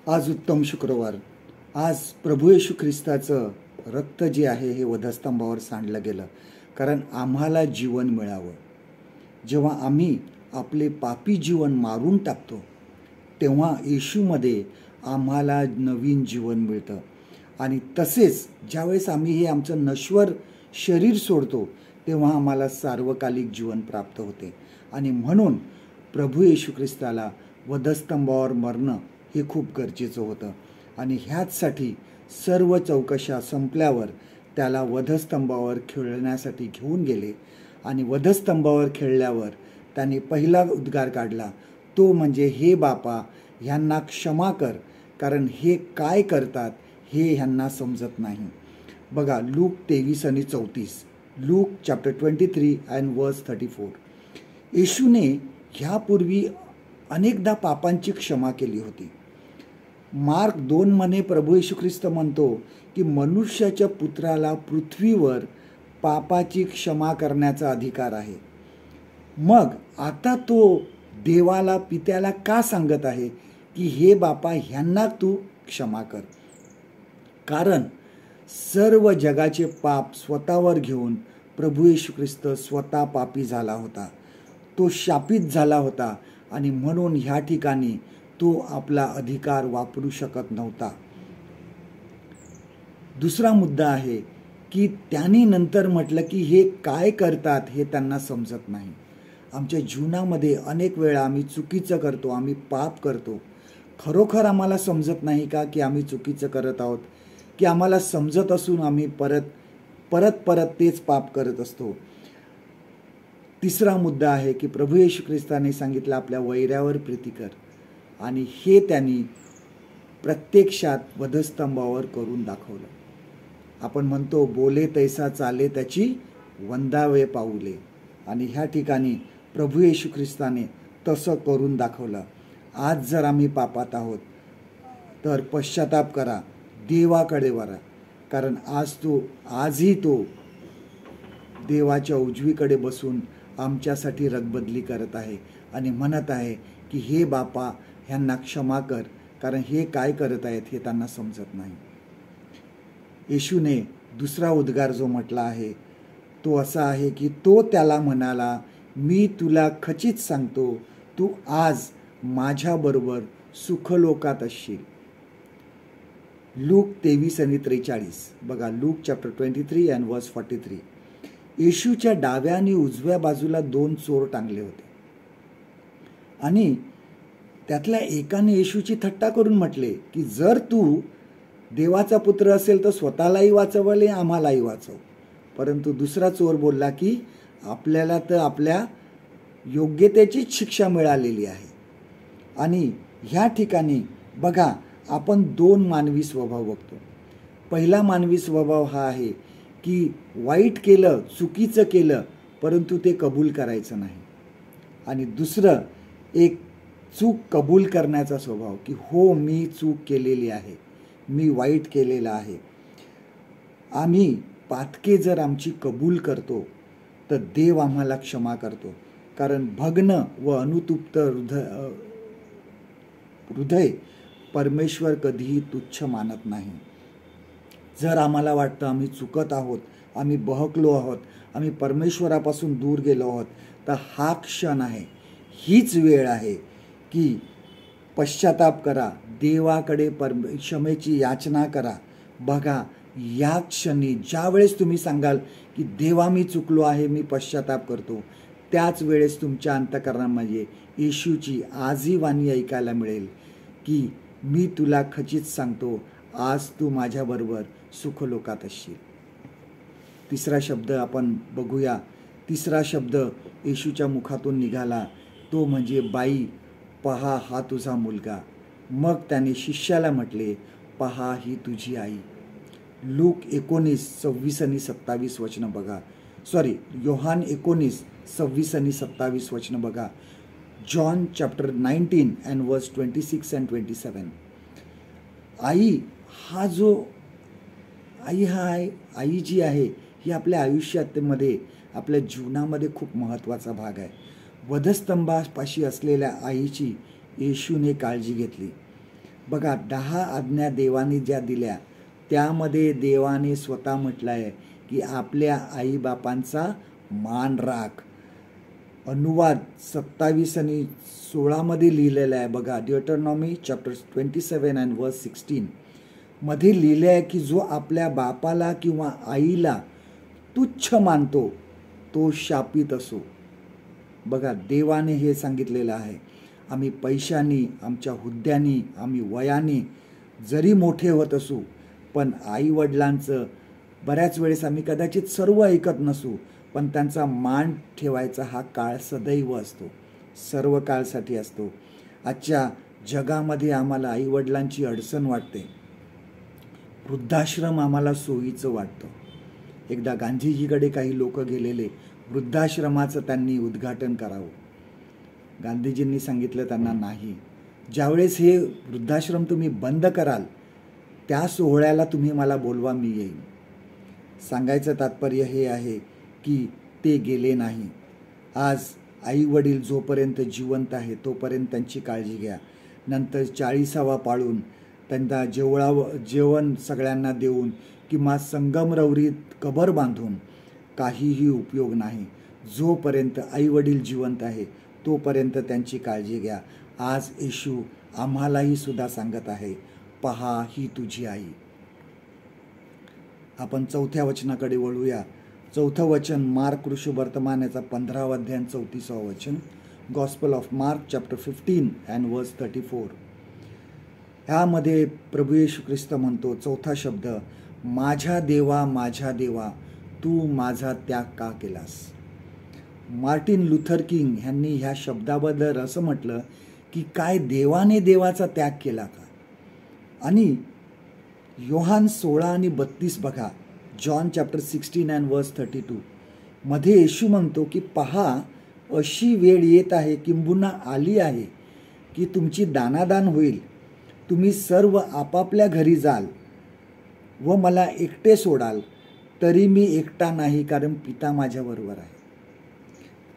आज उत्तम शुक्रवार. आज प्रभू येशू ख्रिस्ताचं रक्त जे आहे हे वधस्तंभावर सांडलं गेलं, कारण आम्हाला जीवन मिळावं. जेव्हा आम्ही आपले पापी जीवन मारून टाकतो तेव्हा येशूमध्ये आम्हाला नवीन जीवन मिळतं. आणि तसेच ज्यावेळेस आम्ही हे आमचं नश्वर शरीर सोडतो तेव्हा आम्हाला सार्वकालिक जीवन प्राप्त होते. आणि म्हणून प्रभू येशू ख्रिस्ताला वधस्तंभावर मरणं हे खूप गरजेचं होतं. आणि ह्याचसाठी सर्व चौकशा संपल्यावर त्याला वधस्तंभावर खेळण्यासाठी घेऊन गेले. आणि वधस्तंभावर खेळल्यावर त्याने पहिला उद्गार काढला, तो म्हणजे हे बापा, ह्यांना क्षमा कर, कारण हे काय करतात हे ह्यांना समजत नाही. बघा लूक 23 आणि 34. लूक चॅप्टर 23 अँड वर्स 34. येशूने ह्यापूर्वी अनेकदा पापांची क्षमा केली होती. मार्क 2 मध्ये प्रभू येशू ख्रिस्त म्हणतो की मनुष्याच्या पुत्राला पृथ्वीवर पापाची क्षमा करण्याचा अधिकार आहे. मग आता तो देवाला पित्याला का सांगत आहे की हे बापा ह्यांना तू क्षमा कर? कारण सर्व जगाचे पाप स्वतःवर घेऊन प्रभू येशू ख्रिस्त स्वतः पापी झाला होता, तो शापित झाला होता. आणि म्हणून ह्या ठिकाणी तो आपला अधिकार वापरू शकत नव्हता. दुसरा मुद्दा आहे की त्यांनी नंतर म्हटलं की हे काय करतात हे त्यांना समजत नाही. आमच्या जीवनामध्ये अनेक वेळा आम्ही चुकीचं करतो, आम्ही पाप करतो. खरोखर आम्हाला समजत नाही का की आम्ही चुकीचं करत आहोत, की आम्हाला समजत असून आम्ही परत तेच पाप करत असतो. तिसरा मुद्दा आहे की प्रभू येशू ख्रिस्ताने सांगितलं आपल्या वैऱ्यावर प्रीती कर. आणि हे त्यांनी प्रत्यक्षात वधस्तंभावर करून दाखवलं. आपण म्हणतो बोले तैसा चाले त्याची वंदावे पाऊले. आणि ह्या ठिकाणी प्रभू येशू ख्रिस्ताने तसं करून दाखवलं. आज जर आम्ही पापात आहोत तर पश्चाताप करा, देवाकडे वळा, कारण आजही तो देवाच्या उजवीकडे बसून आमच्यासाठी रगबदली करत आहे आणि म्हणत आहे की हे बापा ह्यांना क्षमा कर, कारण हे काय करत आहेत हे त्यांना समजत नाही. येशूने दुसरा उद्गार जो म्हटला आहे तो असा आहे की तो त्याला म्हणाला, मी तुला खचित सांगतो, तू आज माझ्याबरोबर सुखलोकात असशील. लूक 23 आणि 43. बघा लूक चॅप्टर 23 अँड वर्स 43. येशूच्या डाव्या आणि उजव्या बाजूला 2 चोर टांगले होते. आणि त्यातल्या एकाने येशूची थट्टा करून म्हटले की जर तू देवाचा पुत्र असेल तर स्वतःलाही वाचवले, आम्हालाही वाचव. परंतु दुसरा चोर बोलला की आपल्याला तर आपल्या योग्यतेचीच शिक्षा मिळालेली आहे. आणि ह्या ठिकाणी बघा आपण 2 मानवी स्वभाव बघतो. पहिला मानवी स्वभाव हा आहे की वाईट केलं, चुकीचं केलं, परंतु ते कबूल करायचं नाही. आणि दुसरं एक चूक कबूल करण्याचा स्वभाव की हो मी चूक केलेली आहे, मी वाईट केलेलं आहे. आम्ही पातके जर आमची कबूल करतो तर देव आम्हाला क्षमा करतो. कारण भग्न व अनुतप्त हृदय परमेश्वर कधीही तुच्छ मानत नाही. जर आम्हाला वाटतं आम्ही चुकत आहोत, आम्ही बहकलो आहोत, आम्ही परमेश्वरापासून दूर गेलो आहोत, तर हा क्षण आहे, हीच वेळ आहे की पश्चाताप करा, देवाकडे क्षमेची याचना करा. बघा या क्षणी ज्या वेळेस तुम्ही सांगाल की देवा मी चुकलो आहे, मी पश्चाताप करतो, त्याच वेळेस तुमच्या अंतःकरणामध्ये येशूची आजही वाणी ऐकायला मिळेल की मी तुला खचित सांगतो, आज तू माझ्याबरोबर सुखलोकात असशील. तिसरा शब्द आपण बघूया. तिसरा शब्द येशूच्या मुखातून निघाला तो म्हणजे बाई, पहा हा तुझा मुलगा. मग त्याने शिष्याला म्हटले, पहा ही तुझी आई. लूक 19, 26 आणि 27 वचनं बघा. योहान 19, 26 आणि 27 वचनं बघा. जॉन चॅप्टर 19 अँड वर्स 26 अँड 27. आई जी आहे ही आपल्या आयुष्यामध्ये, आपल्या जीवनामध्ये खूप महत्त्वाचा भाग आहे. वधस्तंभापाशी असलेल्या आईची येशूने काळजी घेतली. बघा 10 आज्ञा देवाने ज्या दिल्या त्यामध्ये देवाने स्वतः म्हटलं आहे की आपल्या आईबापांचा मान राख. अनुवाद 27 आणि 16 मध्ये लिहिलेला आहे बघा. ड्यूटरनॉमी चॅप्टर 27 अँड वर्स 16 मध्ये लिहिले आहे की जो आपल्या बापाला किंवा आईला तुच्छ मानतो तो शापित असो. बघा देवाने हे सांगितलेलं आहे. आम्ही पैशानी, आमच्या हुद्द्यानी, आम्ही वयाने जरी मोठे होत असू पण आईवडिलांचं बऱ्याच वेळेस आम्ही कदाचित सर्व ऐकत नसू पण त्यांचा मान ठेवायचा हा काळ सदैव असतो, सर्व काळसाठी असतो. आजच्या जगामध्ये आम्हाला आईवडिलांची अडचण वाटते. वृद्धाश्रम आम्हाला सोयीचं वाटतं. एकदा गांधीजीकडे काही लोक गेलेले, वृद्धाश्रमाचं त्यांनी उद्घाटन करावं. गांधीजींनी सांगितलं त्यांना नाही. ज्यावेळेस हे वृद्धाश्रम तुम्ही बंद कराल त्या सोहळ्याला तुम्ही मला बोलवा, मी येईन. सांगायचं तात्पर्य हे आहे की ते गेले नाही. आज आई वडील जोपर्यंत जिवंत आहे तोपर्यंत त्यांची काळजी घ्या. नंतर 40वा पाळून त्यांना जेवण सगळ्यांना देऊन किंवा संगमरवरीत कबर बांधून काहीही उपयोग नाही. जोपर्यंत आई वडील जिवंत आहे तोपर्यंत त्यांची काळजी घ्या. आज येशू आम्हालाही सुद्धा सांगत आहे, पहा ही तुझी आई. आपण 4थ्या वचनाकडे वळूया. 4थं वचन मार्क ऋषी वर्तमान याचा 15वा अध्याय 34वा वचन. Gospel of mark chapter 15 and वर्स 34. ह्यामध्ये प्रभू येशू ख्रिस्त म्हणतो, 4था शब्द, माझ्या देवा तू माझा त्याग का केलास. मार्टिन लुथर किंग यांनी ह्या शब्दाबद्दल असं म्हटलं की काय देवाने देवाचा त्याग केला का. आणि योहान 16 आणि 32 बघा. जॉन चॅप्टर 16 अँड वर्स 32 मध्ये येशू म्हणतो की पहा अशी वेळ येत आहे, किंबहुना आली आहे की तुमची दानादान होईल. तुम्ही सर्व आपापल्या घरी जाल व मला एकटे सोडाल, तरी मी एकटा नाही, कारण पिता माझ्याबरोबर आहे.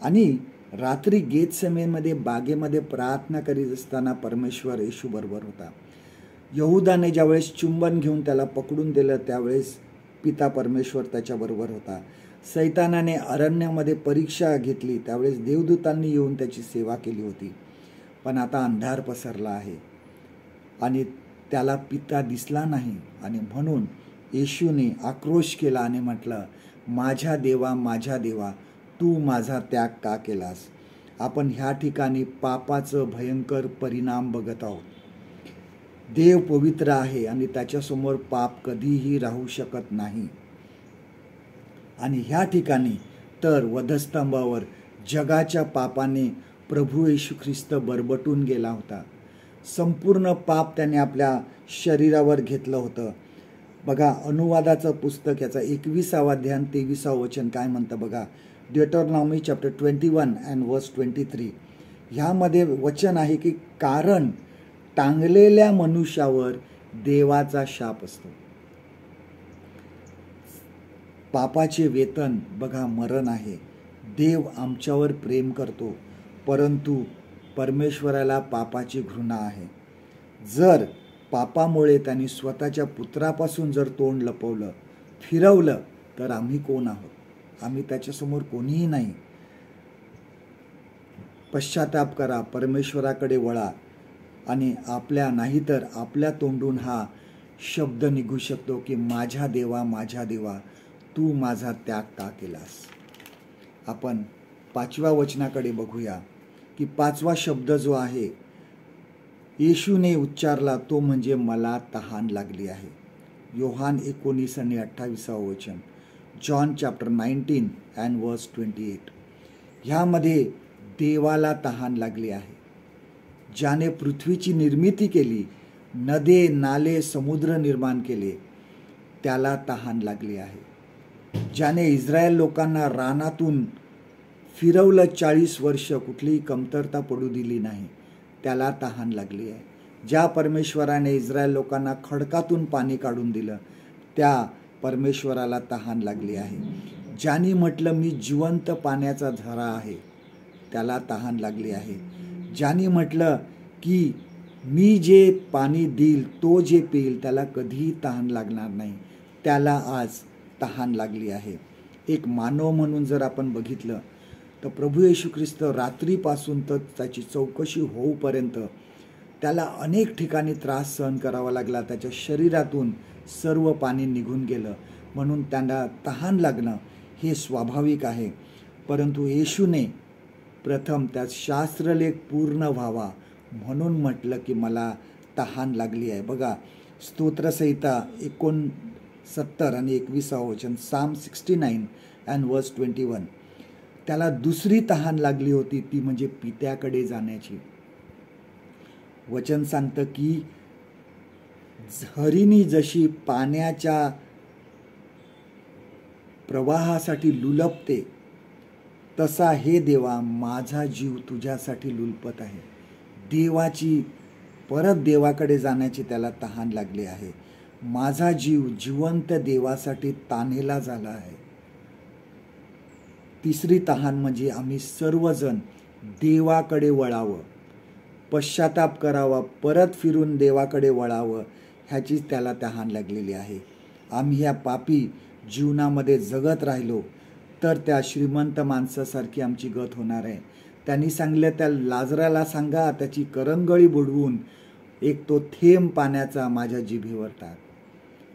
आणि रात्री गेतसेमेनमध्ये बागेमध्ये प्रार्थना करीत असताना परमेश्वर येशू बरोबर होता. यहुदाने ज्यावेळेस चुंबन घेऊन त्याला पकडून दिलं त्यावेळेस पिता परमेश्वर त्याच्याबरोबर होता. सैतानाने अरण्यामध्ये परीक्षा घेतली त्यावेळेस देवदूतांनी येऊन त्याची सेवा केली होती. पण आता अंधार पसरला आहे आणि त्याला पिता दिसला नाही. आणि म्हणून येशूने आक्रोश केला आणि म्हटलं, माझ्या देवा तू माझा त्याग का केलास. आपण ह्या ठिकाणी पापाचं भयंकर परिणाम बघत आहोत. देव पवित्र आहे आणि त्याच्यासमोर पाप कधीही राहू शकत नाही. आणि ह्या ठिकाणी तर वधस्तंभावर जगाच्या पापाने प्रभू येशू ख्रिस्त बरबटून गेला होता. संपूर्ण पाप त्याने आपल्या शरीरावर घेतलं होतं. बघा अनुवादाचं पुस्तक याचा 21वा अध्याय 23वा वचन काय म्हणतं बघा. ड्यूटरनॉमी चॅप्टर 21 अँड वर्स 23 ह्यामध्ये वचन आहे की कारण टांगलेल्या मनुष्यावर देवाचा शाप असतो. पापाचे वेतन बघा मरण आहे. देव आमच्यावर प्रेम करतो परंतु परमेश्वराला पापाची घृणा आहे. जर पापामुळे त्यांनी स्वतःच्या पुत्रापासून जर तोंड लपवलं, फिरवलं, तर आम्ही कोण आहोत. आम्ही त्याच्यासमोर कोणीही नाही. पश्चाताप करा, परमेश्वराकडे वळा आणि नाहीतर आपल्या तोंडून हा शब्द निघू शकतो की माझ्या देवा तू माझा त्याग का केलास. आपण 5व्या वचनाकडे बघूया की 5वा शब्द जो आहे येशूने उच्चारला तो म्हणजे मला तहान लागली आहे. योहान 19 आणि 28वा वचन. जॉन चॅप्टर 19 अँड वर्स 28. ह्यामध्ये देवाला तहान लागली आहे. ज्याने पृथ्वीची निर्मिती केली, नदे नाले समुद्र निर्माण केले, त्याला तहान लागली आहे. ज्याने इस्रायल लोकांना रानातून फिरवलं 40 वर्ष, कुठलीही कमतरता पडू दिली नाही, त्याला तहान लागली आहे. ज्या परमेश्वराने इस्रायल लोकांना खडकातून पाणी काढून दिलं त्या परमेश्वराला तहान लागली आहे. ज्याने म्हटलं मी जिवंत पाण्याचा झरा आहे, त्याला तहान लागली आहे. ज्याने म्हटलं की मी जे पाणी देईल तो जे पिईल त्याला कधीही तहान लागणार नाही. त्याला आज तहान लागली आहे. एक मानव म्हणून जर आपण बघितलं तर प्रभू येशू ख्रिस्त रात्रीपासून तर त्याची चौकशी होऊपर्यंत त्याला अनेक ठिकाणी त्रास सहन करावा लागला. त्याच्या शरीरातून सर्व पाणी निघून गेलं, म्हणून त्यांना तहान लागणं हे स्वाभाविक आहे. परंतु येशूने प्रथम त्यात शास्त्रलेख पूर्ण व्हावा म्हणून म्हटलं की मला तहान लागली आहे. बघा, स्तोत्रसंहिता 69 आणि 21 वचन, Psalm 69 and verse 21. त्याला दुसरी तहान लागली होती, ती म्हणजे पित्याकडे जाण्याची. वचन सांगतं की हरिणी जशी पाण्याच्या प्रवाहासाठी लुलपते, तसा हे देवा माझा जीव तुझ्यासाठी लुलपत आहे. देवाची परत देवाकडे जाण्याची त्याला तहान लागली आहे. माझा जीव जिवंत देवासाठी तान्हेला झाला आहे. तिसरी तहान म्हणजे आम्ही सर्वजण देवाकडे वळावं, पश्चाताप करावा, परत फिरून देवाकडे वळावं, ह्याचीच त्याला तहान लागलेली आहे. आम्ही ह्या पापी जीवनामध्ये जगत राहिलो तर त्या श्रीमंत माणसासारखी आमची गत होणार आहे. त्यांनी सांगितलं, त्या लाजराला सांगा त्याची करंगळी बुडवून एक तो थेंब पाण्याचा माझ्या जिभेवर टाक.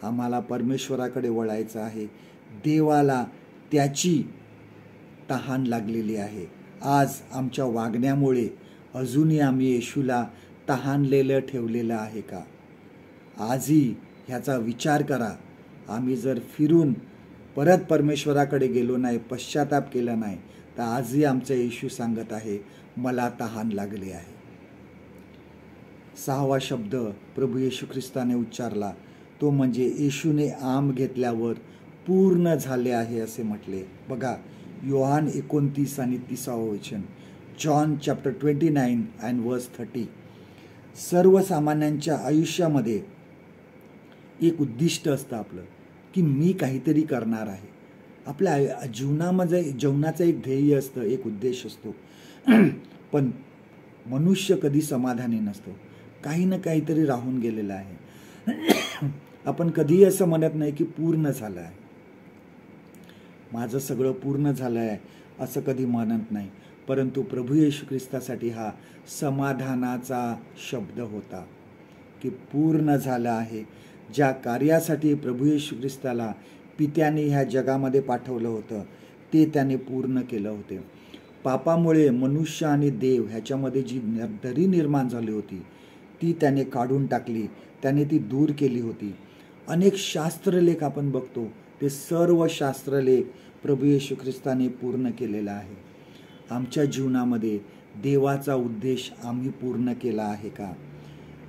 आम्हाला परमेश्वराकडे वळायचं आहे. देवाला त्याची तहान लागलेली आहे. आज आमच्या वागण्यामुळे अजूनही आम्ही येशूला तहानलेलं ठेवलेलं आहे का? आजही ह्याचा विचार करा. आम्ही जर फिरून परत परमेश्वराकडे गेलो नाही, पश्चाताप केला नाही, तर आजही आमचा येशू सांगत आहे मला तहान लागली आहे. 6वा शब्द प्रभू येशू ख्रिस्ताने उच्चारला तो म्हणजे येशूने आम घेतल्यावर पूर्ण झाले आहे असे म्हटले. बघा, योहान 29 आणि 30 वचन, जॉन चॅप्टर 29 and verse 30. सर्वसामान्यांच्या आयुष्यामध्ये एक उद्दिष्ट असतं आपलं की मी काहीतरी करणार आहे. आपल्या जीवनामध्ये जीवनाचं एक ध्येय असतं, एक उद्देश असतो. पण मनुष्य कधी समाधानी नसतो. काही ना काहीतरी राहून गेलेलं आहे. आपण कधीही असं म्हणत नाही की पूर्ण झालं आहे, माझं सगळं पूर्ण झालं आहे असं कधी म्हणत नाही. परंतु प्रभू येशू ख्रिस्तासाठी हा समाधानाचा शब्द होता की पूर्ण झालं आहे. ज्या कार्यासाठी प्रभू येशू ख्रिस्ताला पित्याने ह्या जगामध्ये पाठवलं होतं ते त्याने पूर्ण केलं होते. पापामुळे मनुष्य आणि देव ह्याच्यामध्ये जी दरी निर्माण झाली होती ती त्याने काढून टाकली, त्याने ती दूर केली होती. अनेक शास्त्रलेख आपण बघतो, ते सर्व शास्त्रलेख प्रभू येशू ख्रिस्ताने पूर्ण केलेला आहे. आमच्या जीवनामध्ये देवाचा उद्देश आम्ही पूर्ण केला आहे का?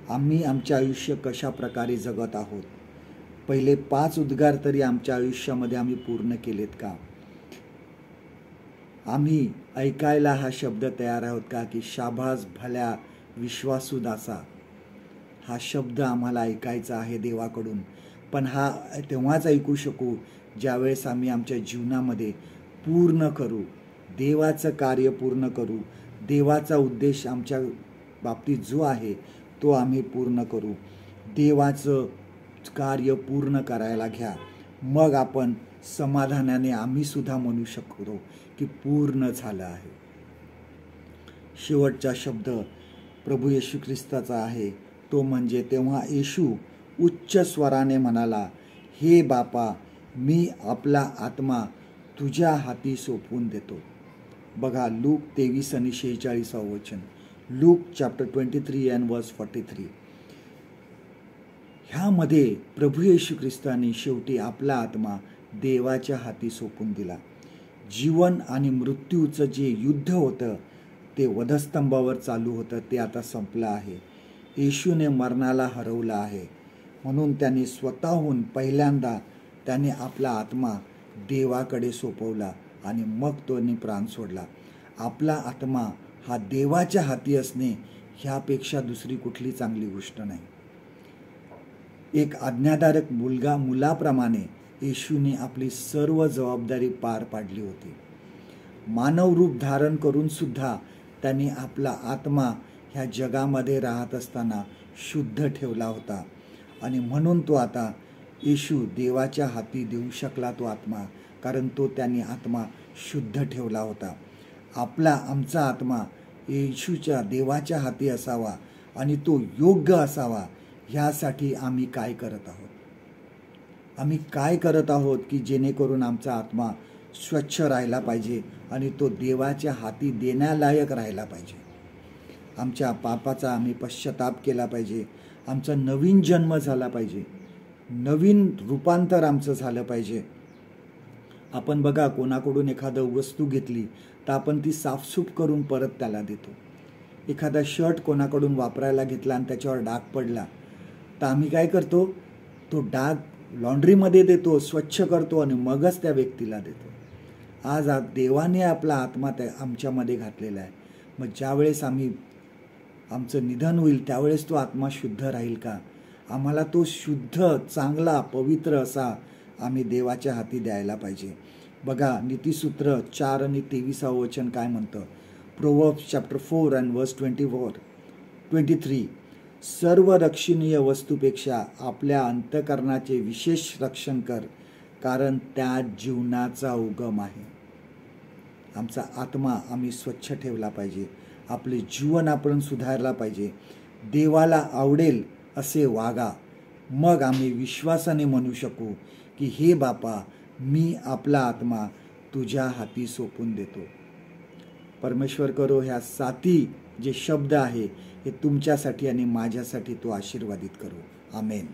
आम्ही आमचे आयुष्य कशा प्रकारे जगत आहोत? पहिले 5 उद्गार तरी आमच्या आयुष्यामध्ये आम्ही पूर्ण केलेत का? आम्ही ऐकायला हा शब्द तयार आहोत का की शाबास भल्या विश्वासू दासा? हा शब्द आम्हाला ऐकायचा आहे देवाकडून. पण हा तेव्हाच ऐकू शकू ज्यावेळेस आम्ही आमच्या जीवनामध्ये पूर्ण करू, देवाचं कार्य पूर्ण करू, देवाचा उद्देश आमच्या बाबतीत जो आहे तो आम्ही पूर्ण करू. देवाचं कार्य पूर्ण करायला घ्या, मग आपण समाधानाने आम्ही सुद्धा म्हणू शकतो की पूर्ण झालं आहे. शेवटचा शब्द प्रभू येशू ख्रिस्ताचा आहे, तो म्हणजे तेव्हा येशू उच्च स्वराने म्हणाला, हे बापा, मी आपला आत्मा तुझ्या हाती सोपवून देतो. बघा, लूक 23 आणि 46 वचन, लूक चॅप्टर 23 and verse 43. ह्यामध्ये प्रभू येशू ख्रिस्ताने शेवटी आपला आत्मा देवाच्या हाती सोपून दिला. जीवन आणि मृत्यूचं जे युद्ध होतं ते वधस्तंभावर चालू होतं, ते आता संपलं आहे. येशूने मरणाला हरवलं आहे, म्हणून त्याने स्वतःहून पहिल्यांदा त्याने आपला आत्मा देवाकडे सोपवला आणि मग तोने प्राण सोडला. आपला आत्मा हा देवाच्या हाती असणे ह्यापेक्षा दुसरी कुठली चांगली गोष्ट नाही. एक आज्ञाधारक मुलाप्रमाणे येशूने आपली सर्व जबाबदारी पार पाडली होती. मानव रूप धारण करून सुद्धा त्याने आपला आत्मा ह्या जगामध्ये राहत असताना शुद्ध ठेवला होता आणि म्हणून तो आता येशू देवाच्या हाती देऊ शकला तो आत्मा, कारण तो त्यांनी आत्मा शुद्ध ठेवला होता. आमचा आत्मा येशूच्या देवाच्या हाती असावा आणि तो योग्य असावा. ह्यासाठी आम्ही काय करत आहोत? आम्ही काय करत आहोत की जेणेकरून आमचा आत्मा स्वच्छ राहिला पाहिजे आणि तो देवाच्या हाती देण्यालायक राहिला पाहिजे. आमच्या पापाचा आम्ही पश्चाताप केला पाहिजे. आमचा नवीन जन्म झाला पाहिजे. नवीन रूपांतर आमचं झालं पाहिजे. आपण बघा, कोणाकडून एखादं वस्तू घेतली तर आपण ती साफसूफ करून परत त्याला देतो. एखादा शर्ट कोणाकडून वापरायला घेतला आणि त्याच्यावर डाग पडला तर आम्ही काय करतो? तो डाग लॉन्ड्रीमध्ये देतो, स्वच्छ करतो आणि मगच त्या व्यक्तीला देतो. आज देवाने आपला आत्मा आमच्यामध्ये घातलेला आहे. मग ज्यावेळेस आमचं निधन होईल त्यावेळेस तो आत्मा शुद्ध राहील का? आम्हाला तो शुद्ध, चांगला, पवित्र असा आम्ही देवाच्या हाती द्यायला पाहिजे. बघा, नीतिसूत्र 4 आणि 23 वचन काय म्हणतं? Proverbs chapter 4 and verse 23. सर्व रक्षणीय वस्तूपेक्षा आपल्या अंतःकरणाचे विशेष रक्षण कर, कारण त्यात जीवनाचा उगम आहे. आमचा आत्मा आम्ही स्वच्छ ठेवला पाहिजे. आपले जीवन आपण सुधारला पाहिजे. देवाला आवडेल असे वागा. मग आम्ही विश्वासाने म्हणू शकू की हे बापा, मी आपला आत्मा तुझ्या हाती सोपून देतो. परमेश्वर करो ह्या 7 जे शब्द आहे हे तुमच्यासाठी आणि माझ्यासाठी तो आशीर्वादित करो. आमेन.